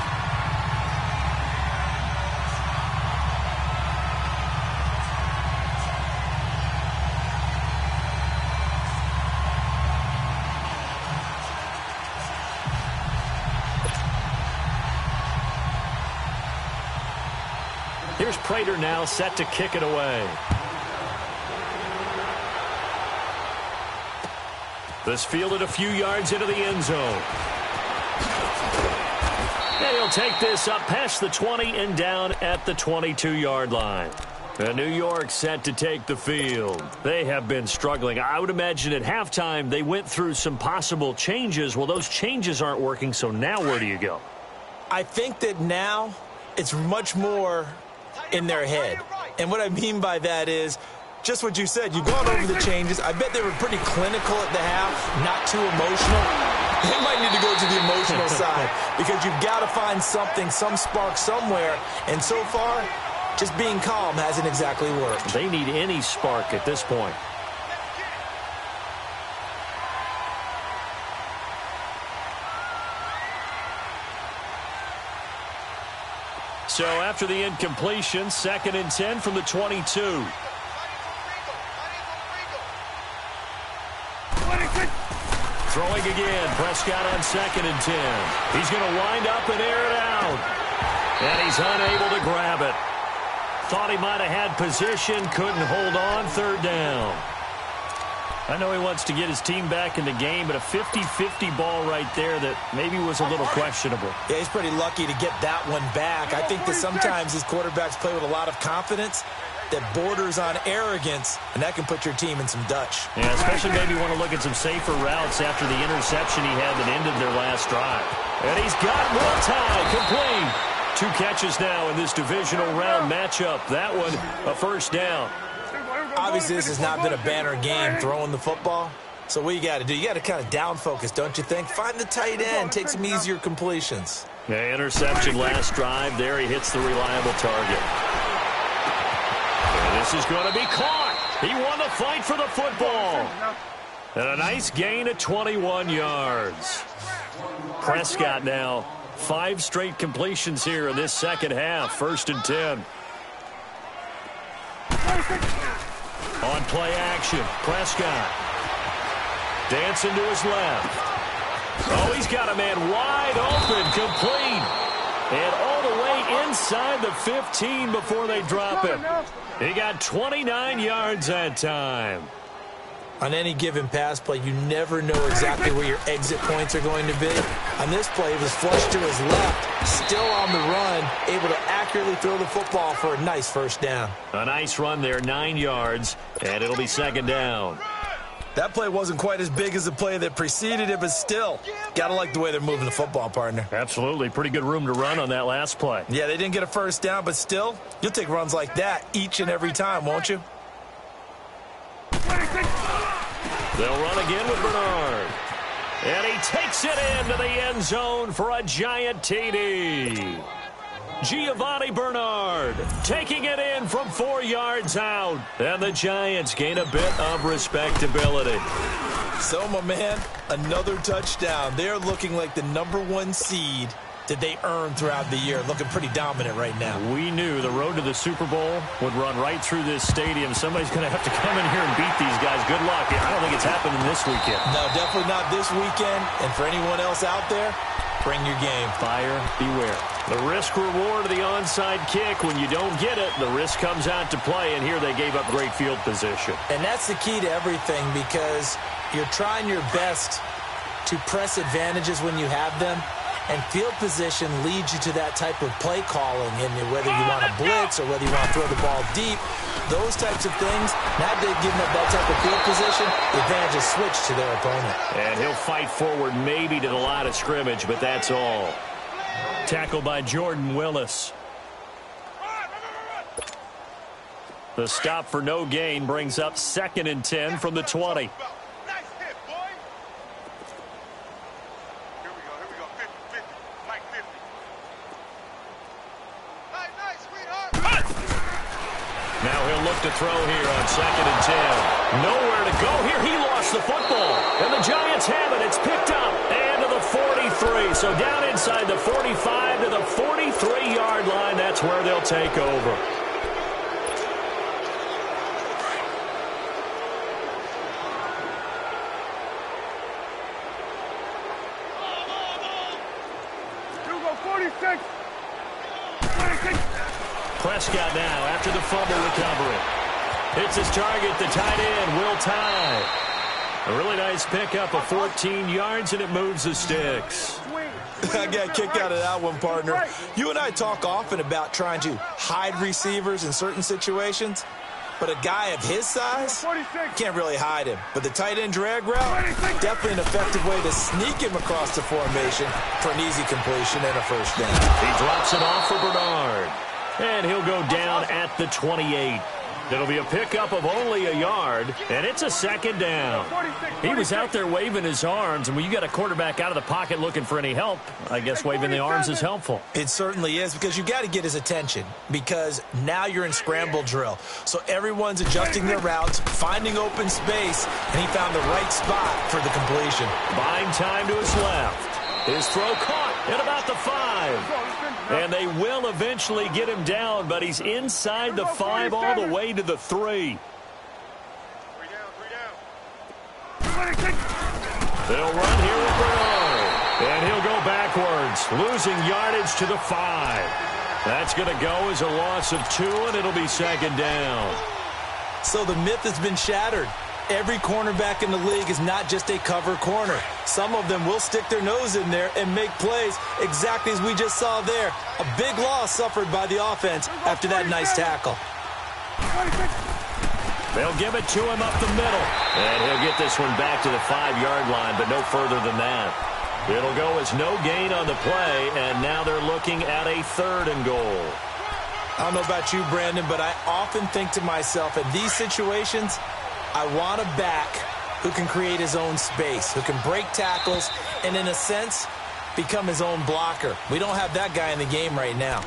Here's Prater now set to kick it away. This fielded a few yards into the end zone. And he'll take this up past the 20 and down at the 22-yard line. And New York set to take the field. They have been struggling. I would imagine at halftime they went through some possible changes. Well, those changes aren't working, so now where do you go? I think that now it's much more in their head. And what I mean by that is just what you said. You've gone over the changes. I bet they were pretty clinical at the half, not too emotional. They might need to go to the emotional side, because you've got to find something, some spark somewhere. And so far, just being calm hasn't exactly worked. They need any spark at this point. So after the incompletion, 2nd and 10 from the 22. Throwing again. Prescott on 2nd and 10. He's going to wind up and air it out. And he's unable to grab it. Thought he might have had position. Couldn't hold on. 3rd down. I know he wants to get his team back in the game, but a 50-50 ball right there that maybe was a little questionable. Yeah, he's pretty lucky to get that one back. I think that sometimes these quarterbacks play with a lot of confidence that borders on arrogance, and that can put your team in some Dutch. Yeah, especially maybe want to look at some safer routes after the interception he had that ended their last drive. And he's got one tie complete. 2 catches now in this divisional round matchup. That one, a first down. Obviously, this has not been a banner game throwing the football. So what you got to do, you got to kind of down focus, don't you think? Find the tight end, take some easier completions. Yeah, interception last drive. There he hits the reliable target. And this is going to be caught. He won the fight for the football. And a nice gain of 21 yards. Prescott now 5 straight completions here in this second half. 1st and 10. On play action, Prescott. Dancing to his left. Oh, he's got a man wide open, complete. And all the way inside the 15 before they drop him. He got 29 yards that time. On any given pass play, you never know exactly where your exit points are going to be. On this play, it was flushed to his left, still on the run, able to accurately throw the football for a nice first down. A nice run there, 9 yards, and it'll be 2nd down. That play wasn't quite as big as the play that preceded it, but still, got to like the way they're moving the football, partner. Absolutely. Pretty good room to run on that last play. Yeah, they didn't get a first down, but still, you'll take runs like that each and every time, won't you? They'll run again with Bernard. And he takes it into the end zone for a giant TD. Giovanni Bernard taking it in from 4 yards out. And the Giants gain a bit of respectability. So, my man, another touchdown. They're looking like the #1 seed that they earned throughout the year. Looking pretty dominant right now. We knew the road to the Super Bowl would run right through this stadium. Somebody's going to have to come in here and beat these guys. Good luck. I don't think it's happening this weekend. No, definitely not this weekend. And for anyone else out there, bring your game. Buyer beware. The risk reward of the onside kick. When you don't get it, the risk comes out to play. And here they gave up great field position. And that's the key to everything, because you're trying your best to press advantages when you have them. And field position leads you to that type of play calling, and whether you want to blitz or whether you want to throw the ball deep, those types of things. Now they've given up that type of field position, the advantage is switched to their opponent. And he'll fight forward maybe to the line of scrimmage, but that's all. Tackled by Jordan Willis. The stop for no gain brings up 2nd and 10 from the 20. Now he'll look to throw here on 2nd and 10. Nowhere to go here. He lost the football. And the Giants have it. It's picked up. And to the 43. So down inside the 45 to the 43-yard line. That's where they'll take over. Prescott now after the fumble recovery. Hits his target, the tight end, Will Tye. A really nice pickup of 14 yards, and it moves the sticks. I got kicked out of that one, partner. You and I talk often about trying to hide receivers in certain situations, but a guy of his size can't really hide him. But the tight end drag route, definitely an effective way to sneak him across the formation for an easy completion and a first down. He drops it off for Bernard. And he'll go down at the 28. It'll be a pickup of only a yard, and it's a 2nd down. He was out there waving his arms, and when you got a quarterback out of the pocket looking for any help, I guess waving the arms is helpful. It certainly is, because you got to get his attention, because now you're in scramble drill. So everyone's adjusting their routes, finding open space, and he found the right spot for the completion. Buying time to his left. His throw caught at about the 5. And they will eventually get him down, but he's inside the 5 all the way to the 3. They'll run here with Bernard. And he'll go backwards, losing yardage to the 5. That's going to go as a loss of 2, and it'll be 2nd down. So the myth has been shattered. Every cornerback in the league is not just a cover corner. Some of them will stick their nose in there and make plays exactly as we just saw there. A big loss suffered by the offense after that nice tackle. They'll give it to him up the middle. And he'll get this one back to the 5-yard line, but no further than that. It'll go as no gain on the play, and now they're looking at a 3rd and goal. I don't know about you, Brandon, but I often think to myself, in these situations, I want a back who can create his own space, who can break tackles, and in a sense, become his own blocker. We don't have that guy in the game right now.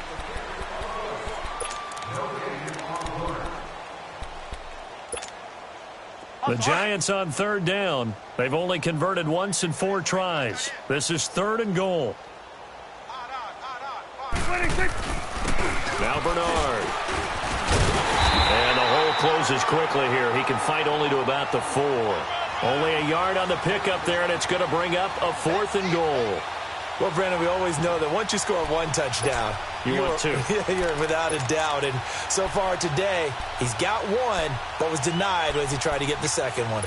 The Giants on 3rd down. They've only converted once in 4 tries. This is 3rd and goal. Now Bernard. And the hole closes quickly here. He can fight only to about the 4. Only a yard on the pickup there, and it's going to bring up a 4th and goal. Well, Brandon, we always know that once you score one touchdown, you're 2. You're without a doubt. And so far today, he's got one, but was denied as he tried to get the second one.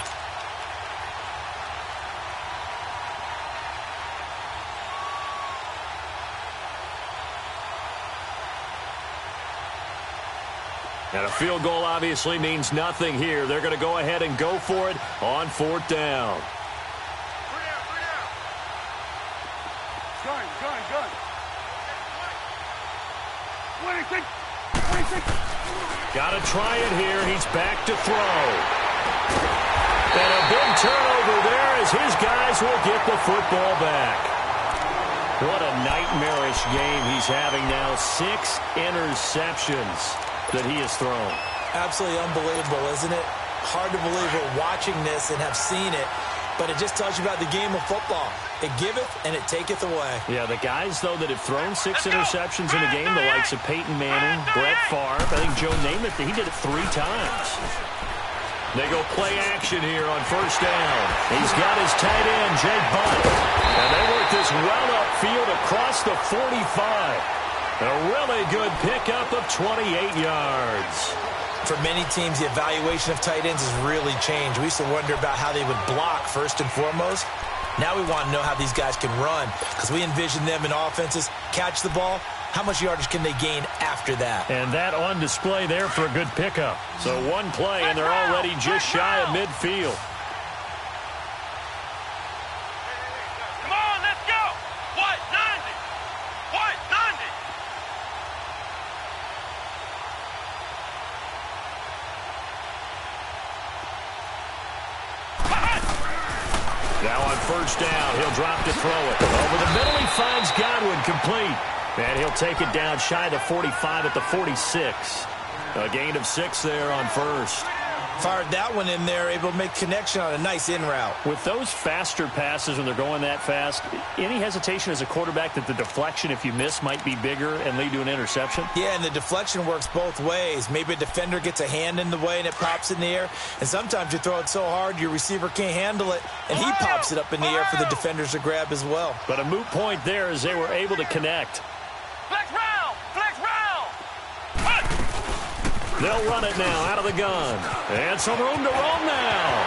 And a field goal obviously means nothing here. They're going to go ahead and go for it on 4th down. Gun. 26. Got to try it here. He's back to throw. And a big turnover there as his guys will get the football back. What a nightmarish game he's having now. 6 interceptions that he has thrown. Absolutely unbelievable, isn't it? Hard to believe we're watching this and have seen it, but it just tells you about the game of football. It giveth and it taketh away. Yeah, the guys, though, that have thrown 6 interceptions in a game, the likes of Peyton Manning, Brett Favre, I think Joe Namath, he did it 3 times. They go play action here on 1st down. He's got his tight end, Jake Butt. And they work this well upfield across the 45. A really good pickup of 28 yards. For many teams, the evaluation of tight ends has really changed. We used to wonder about how they would block first and foremost. Now we want to know how these guys can run because we envision them in offenses, catch the ball. How much yardage can they gain after that? And that on display there for a good pickup. So one play, and they're already just shy of midfield. Come on, let's go. What? 90. What? 90. Now on 1st down, he'll drop to throw it. Over the middle, he finds Godwin complete. And he'll take it down shy of the 45 at the 46. A gain of 6 there on 1st. Fired that one in there, able to make connection on a nice in route. With those faster passes when they're going that fast, any hesitation as a quarterback that the deflection, if you miss, might be bigger and lead to an interception? Yeah, and the deflection works both ways. Maybe a defender gets a hand in the way and it pops in the air. And sometimes you throw it so hard your receiver can't handle it, and he pops it up in the air for the defenders to grab as well. But a moot point there as they were able to connect. Flex round. Flex round. They'll run it now out of the gun. And some room to roam now.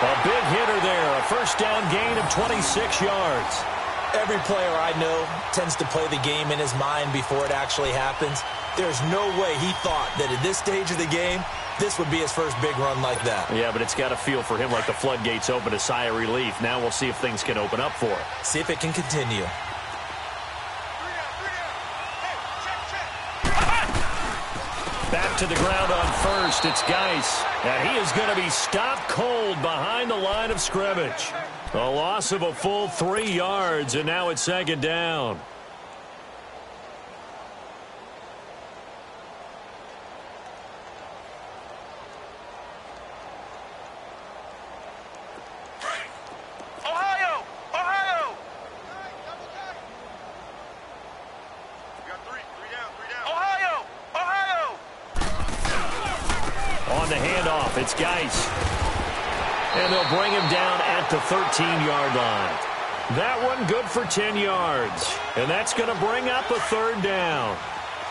A big hitter there. A 1st down gain of 26 yards. Every player I know tends to play the game in his mind before it actually happens. There's no way he thought that at this stage of the game, this would be his first big run like that. Yeah, but it's got to feel for him like the floodgates open, a sigh of relief. Now we'll see if things can open up for him. See if it can continue. Back to the ground on 1st. It's Geis. And he is going to be stopped cold behind the line of scrimmage. A loss of a full 3 yards, and now it's 2nd down. Ohio. You got 3 down. Ohio. On the handoff, it's Geis. And they'll bring him down at the 13-yard line. That one good for 10 yards. And that's going to bring up a 3rd down.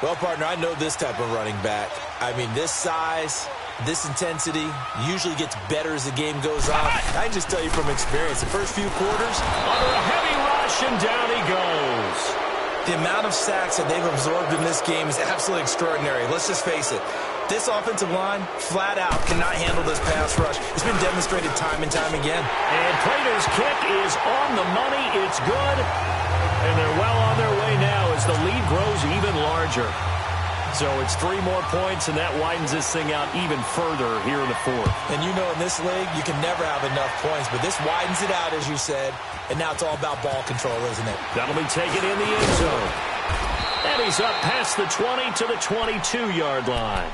Well, partner, I know this type of running back. I mean, this size, this intensity usually gets better as the game goes on. I can just tell you from experience, the first few quarters, under a heavy rush, and down he goes. The amount of sacks that they've absorbed in this game is absolutely extraordinary. Let's just face it. This offensive line, flat out, cannot handle this pass rush. It's been demonstrated time and time again. And Prater's kick is on the money. It's good. And they're well on their way now as the lead grows even larger. So it's 3 more points, and that widens this thing out even further here in the 4th. And you know in this league, you can never have enough points, but this widens it out, as you said, and now it's all about ball control, isn't it? That'll be taken in the end zone. And he's up past the 20 to the 22-yard line.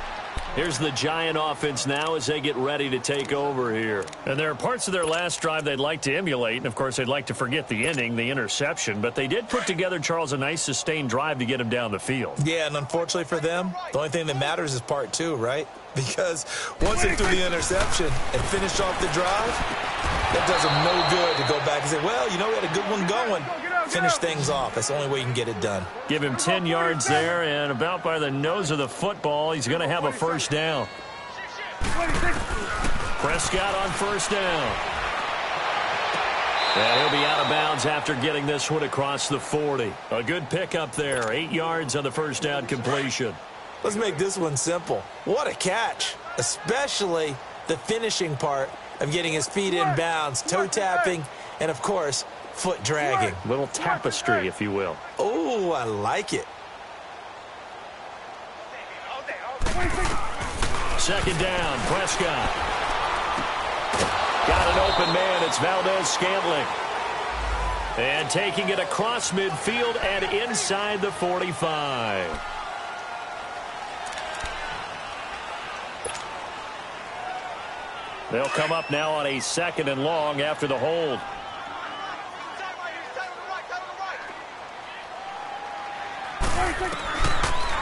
Here's the Giant offense now as they get ready to take over here. And there are parts of their last drive they'd like to emulate. And, of course, they'd like to forget the inning, the interception. But they did put together, Charles, a nice sustained drive to get him down the field. Yeah, and unfortunately for them, the only thing that matters is part two, right? Because once they threw the interception and finished off the drive, that does them no good to go back and say, well, you know, we had a good one going. Finish things off. That's the only way you can get it done. Give him 10 yards there, and about by the nose of the football, he's going to have a first down. Prescott on first down. And he'll be out of bounds after getting this one across the 40. A good pickup there. 8 yards on the first down completion. Let's make this one simple. What a catch, especially the finishing part of getting his feet in bounds, toe tapping, and, of course, foot dragging. Little tapestry, if you will. Oh, I like it. Second down, Prescott. Got an open man. It's Valdez-Scantling. And taking it across midfield and inside the 45. They'll come up now on a 2nd and long after the hold.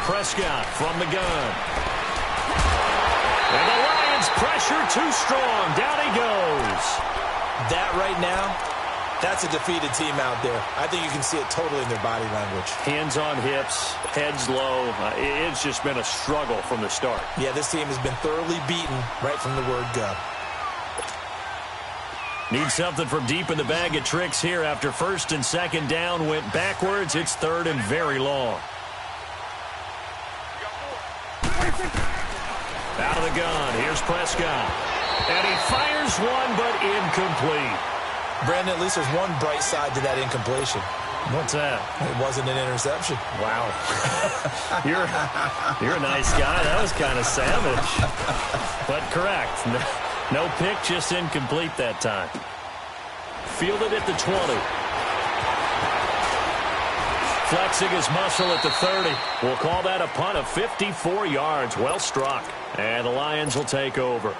Prescott from the gun. And the Lions pressure too strong. Down he goes. That right now, that's a defeated team out there. I think you can see it totally in their body language. Hands on hips, heads low. It's just been a struggle from the start. Yeah, this team has been thoroughly beaten right from the word go. Need something from deep in the bag of tricks here after 1st and 2nd down went backwards. It's 3rd and very long. Out of the gun. Here's Prescott. And he fires one, but incomplete. Brandon, at least there's one bright side to that incompletion. What's that? It wasn't an interception. Wow. You're a nice guy. That was kind of savage. But correct. No pick, just incomplete that time. Fielded at the 20. Flexing his muscle at the 30. We'll call that a punt of 54 yards. Well struck. And the Lions will take over.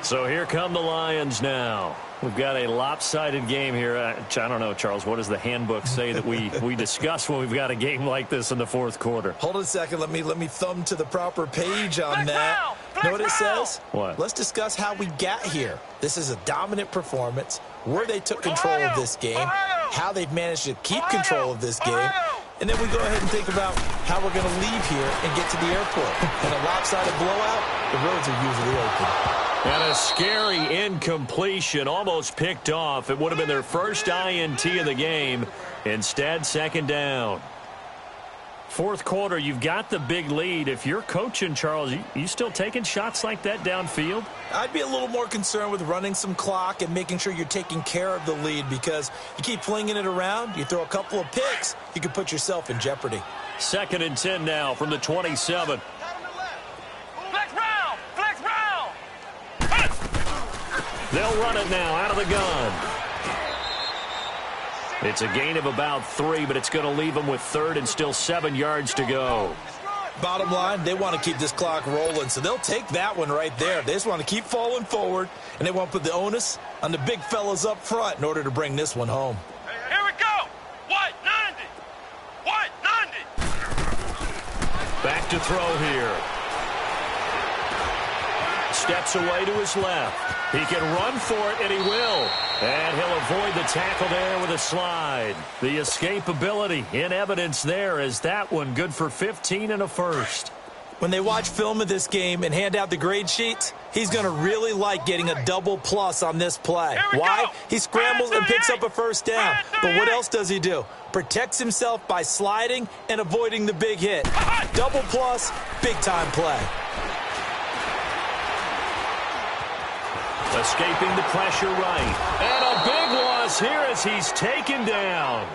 So here come the Lions now. We've got a lopsided game here. I don't know, Charles, what does the handbook say that we discuss when we've got a game like this in the 4th quarter? Hold on a second. Let me thumb to the proper page on that. Know what it says? What? Let's discuss how we got here. This is a dominant performance, where they took control of this game, how they've managed to keep control of this game, and then we go ahead and think about how we're going to leave here and get to the airport. In a lopsided blowout, the roads are usually open. And a scary incompletion, almost picked off. It would have been their first INT of the game. Instead, 2nd down. 4th quarter, you've got the big lead. If you're coaching, Charles, you still taking shots like that downfield? I'd be a little more concerned with running some clock and making sure you're taking care of the lead, because you keep flinging it around, you throw a couple of picks, you could put yourself in jeopardy. 2nd and 10 now from the 27. They'll run it now out of the gun. It's a gain of about 3, but it's going to leave them with 3rd and still 7 yards to go. Bottom line, they want to keep this clock rolling, so they'll take that one right there. They just want to keep falling forward, and they want to put the onus on the big fellas up front in order to bring this one home. Here we go. White 90. White 90. Back to throw here. Steps away to his left. He can run for it, and he will. And he'll avoid the tackle there with a slide. The escapability in evidence there as that one good for 15 and a first. When they watch film of this game and hand out the grade sheets, he's going to really like getting a double plus on this play. Why? He scrambles and picks up a first down. But what else does he do? Protects himself by sliding and avoiding the big hit. Double plus, big-time play. Escaping the pressure right. And a big loss here as he's taken down.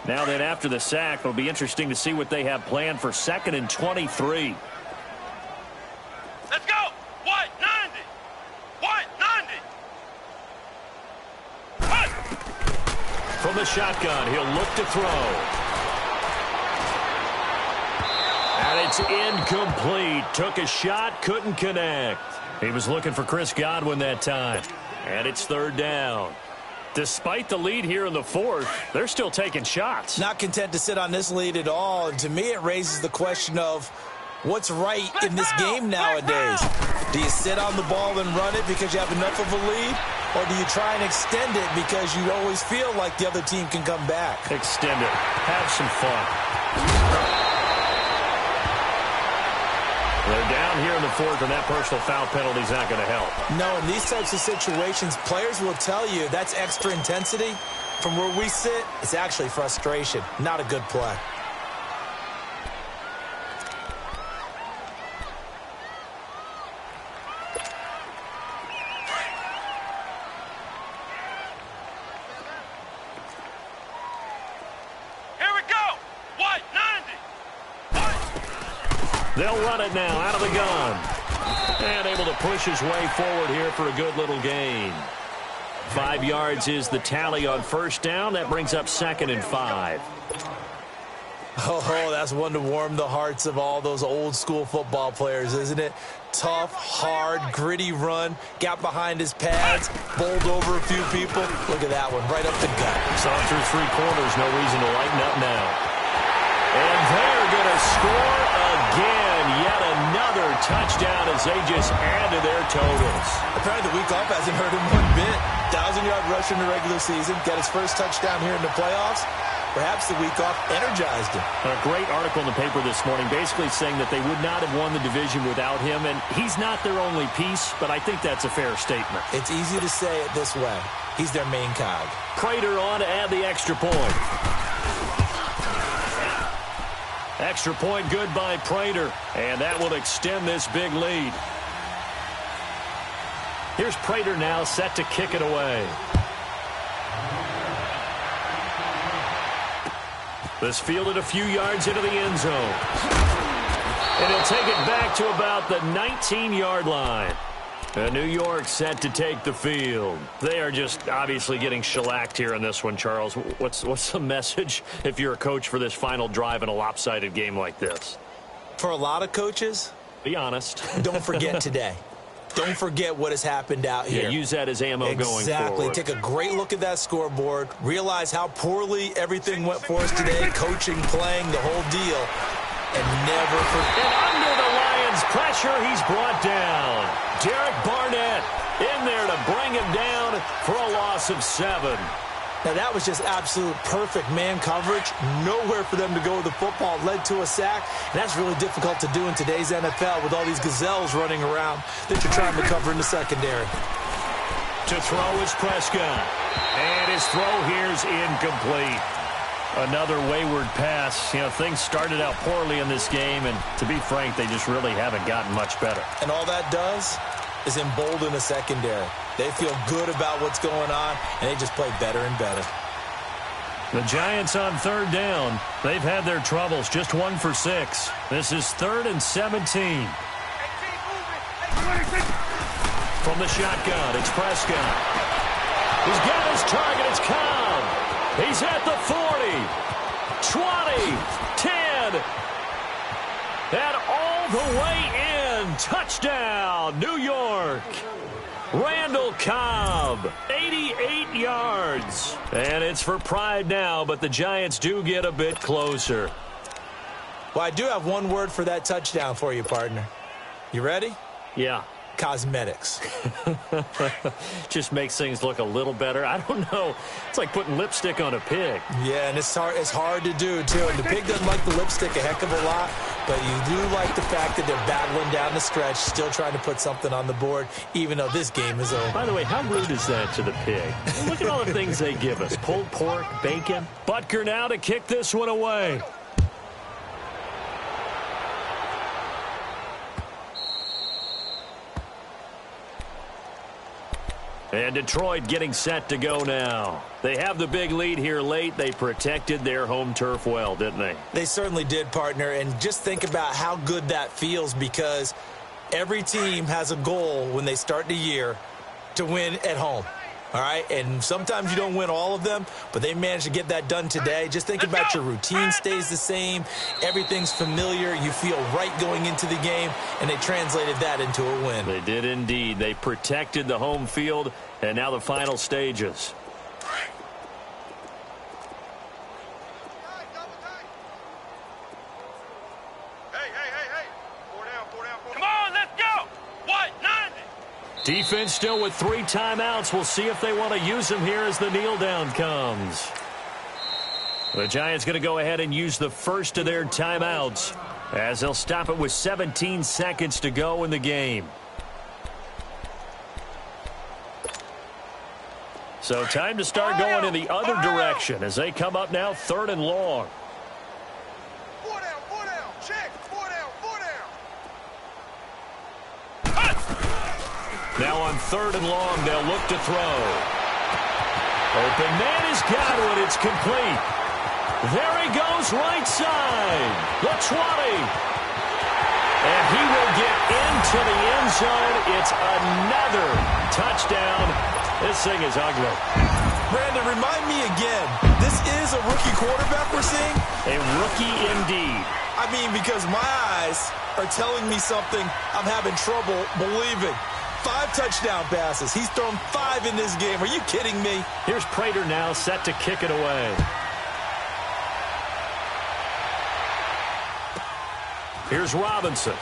Now then, after the sack, it'll be interesting to see what they have planned for 2nd and 23. Let's go. White 90. White 90. From the shotgun, he'll look to throw. And it's incomplete. Took a shot, couldn't connect. He was looking for Chris Godwin that time. And it's third down. Despite the lead here in the fourth, they're still taking shots. Not content to sit on this lead at all. And to me, it raises the question of what's right in this game nowadays. Do you sit on the ball and run it because you have enough of a lead? Or do you try and extend it because you always feel like the other team can come back? Extend it. Have some fun. They're down here in the fourth, and that personal foul penalty is not going to help. No, in these types of situations, players will tell you that's extra intensity. From where we sit, it's actually frustration. Not a good play. They'll run it now out of the gun. And able to push his way forward here for a good little gain. 5 yards is the tally on first down. That brings up 2nd and 5. Oh, that's one to warm the hearts of all those old school football players, isn't it? Tough, hard, gritty run. Got behind his pads, bowled over a few people. Look at that one, right up the gut. Saw through 3 quarters, no reason to lighten up now. And they're going to score again. Yet another touchdown as they just add to their totals. Apparently the week off hasn't hurt him one bit. 1,000-yard rush in the regular season. Got his first touchdown here in the playoffs. Perhaps the week off energized him. A great article in the paper this morning basically saying that they would not have won the division without him. And he's not their only piece, but I think that's a fair statement. It's easy to say it this way. He's their main cog. Prater on to add the extra point. Extra point good by Prater, and that will extend this big lead. Here's Prater now set to kick it away. This fielded a few yards into the end zone. And he'll take it back to about the 19-yard line. And New York set to take the field. They are just obviously getting shellacked here in this one, Charles. What's the message if you're a coach for this final drive in a lopsided game like this? For a lot of coaches, be honest. Don't forget today. Don't forget what has happened out here. Yeah, use that as ammo going forward. Exactly. Take a great look at that scoreboard. Realize how poorly everything went for us today. Coaching, playing, the whole deal. And never forget. And under the Lions' pressure, he's brought down. Derek Barnett in there to bring him down for a loss of 7. Now, that was just absolute perfect man coverage. Nowhere for them to go with the football. Led to a sack. And that's really difficult to do in today's NFL with all these gazelles running around that you're trying to cover in the secondary. To throw is Prescott. And his throw here's incomplete. Another wayward pass. You know, things started out poorly in this game, and to be frank, they just really haven't gotten much better. And all that does is embolden the secondary. They feel good about what's going on, and they just play better and better. The Giants on third down. They've had their troubles, just 1 for 6. This is 3rd and 17. From the shotgun, it's Prescott. He's got his target, it's Cobb. He's at the 40, 20, 10, and all the way in. Touchdown, New York. Randall Cobb, 88 yards. And it's for pride now, but the Giants do get a bit closer. Well, I do have one word for that touchdown for you, partner. You ready? Yeah. Cosmetics. Just makes things look a little better. I don't know. It's like putting lipstick on a pig. Yeah, and it's hard to do, too. And the pig doesn't like the lipstick a heck of a lot, but you do like the fact that they're battling down the stretch, still trying to put something on the board, even though this game is over. By the way, how rude is that to the pig? Look at all the things they give us. Pulled pork, bacon. Butker now to kick this one away. And Detroit getting set to go now. They have the big lead here late. They protected their home turf well, didn't they? They certainly did, partner. And just think about how good that feels, because every team has a goal when they start the year to win at home. All right, and sometimes you don't win all of them, but they managed to get that done today. Just think about your routine stays the same. Everything's familiar. You feel right going into the game, and they translated that into a win. They did indeed. They protected the home field, and now the final stages. Defense still with 3 timeouts. We'll see if they want to use them here as the kneel down comes. The Giants going to go ahead and use the first of their timeouts as they'll stop it with 17 seconds to go in the game. So time to start going in the other direction as they come up now 3rd and long. Now on 3rd and long, they'll look to throw. Open man has got it. It's complete. There he goes, right side. The 20. And he will get into the end zone. It's another touchdown. This thing is ugly. Brandon, remind me again, this is a rookie quarterback we're seeing? A rookie indeed. I mean, because my eyes are telling me something I'm having trouble believing. 5 touchdown passes. He's thrown 5 in this game. Are you kidding me? Here's Prater now set to kick it away. Here's Robinson.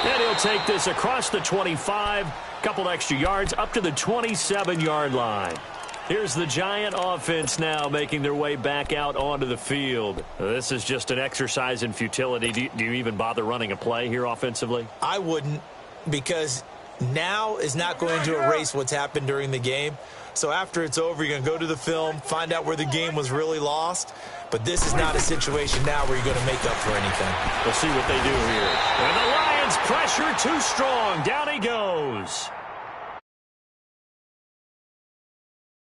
And he'll take this across the 25. Couple extra yards up to the 27-yard line. Here's the Giant offense now making their way back out onto the field. This is just an exercise in futility. Do you even bother running a play here offensively? I wouldn't, because now is not going to erase what's happened during the game. So after it's over, you're going to go to the film, find out where the game was really lost. But this is not a situation now where you're going to make up for anything. We'll see what they do here. And the Lions pressure too strong. Down he goes.